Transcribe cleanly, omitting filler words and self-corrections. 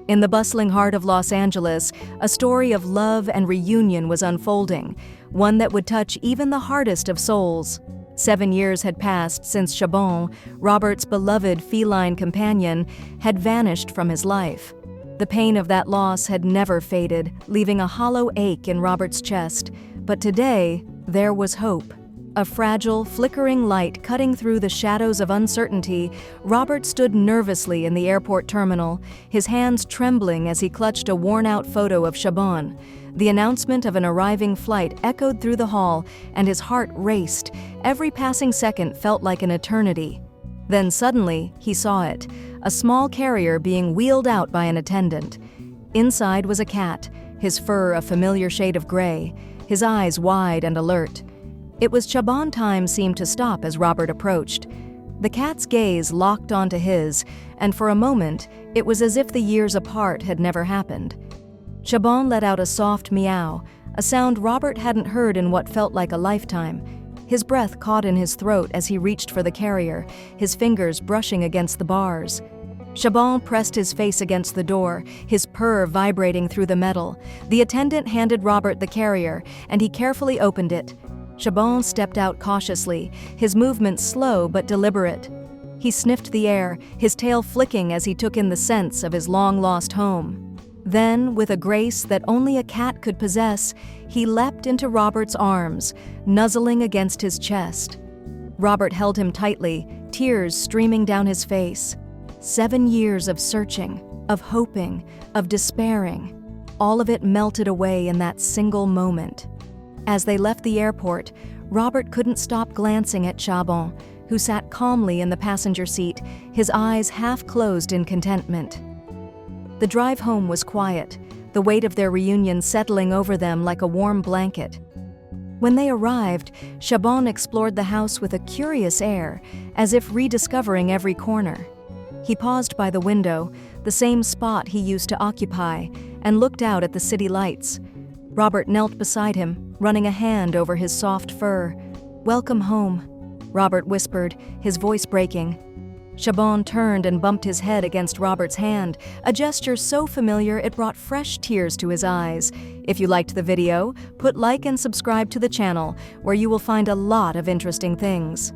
In the bustling heart of Los Angeles, a story of love and reunion was unfolding, one that would touch even the hardest of souls. 7 years had passed since Chabon, Robert's beloved feline companion, had vanished from his life. The pain of that loss had never faded, leaving a hollow ache in Robert's chest. But today, there was hope. A fragile, flickering light cutting through the shadows of uncertainty, Robert stood nervously in the airport terminal, his hands trembling as he clutched a worn-out photo of Chabon. The announcement of an arriving flight echoed through the hall, and his heart raced. Every passing second felt like an eternity. Then suddenly, he saw it, a small carrier being wheeled out by an attendant. Inside was a cat, his fur a familiar shade of gray, his eyes wide and alert. It was Chabon. Time seemed to stop as Robert approached. The cat's gaze locked onto his, and for a moment, it was as if the years apart had never happened. Chabon let out a soft meow, a sound Robert hadn't heard in what felt like a lifetime. His breath caught in his throat as he reached for the carrier, his fingers brushing against the bars. Chabon pressed his face against the door, his purr vibrating through the metal. The attendant handed Robert the carrier, and he carefully opened it. Chabon stepped out cautiously, his movements slow but deliberate. He sniffed the air, his tail flicking as he took in the scents of his long-lost home. Then, with a grace that only a cat could possess, he leapt into Robert's arms, nuzzling against his chest. Robert held him tightly, tears streaming down his face. 7 years of searching, of hoping, of despairing. All of it melted away in that single moment. As they left the airport, Robert couldn't stop glancing at Chabon, who sat calmly in the passenger seat, his eyes half closed in contentment. The drive home was quiet, the weight of their reunion settling over them like a warm blanket. When they arrived, Chabon explored the house with a curious air, as if rediscovering every corner. He paused by the window, the same spot he used to occupy, and looked out at the city lights. Robert knelt beside him, running a hand over his soft fur. "Welcome home," Robert whispered, his voice breaking. Chabon turned and bumped his head against Robert's hand, a gesture so familiar it brought fresh tears to his eyes. If you liked the video, put like and subscribe to the channel, where you will find a lot of interesting things.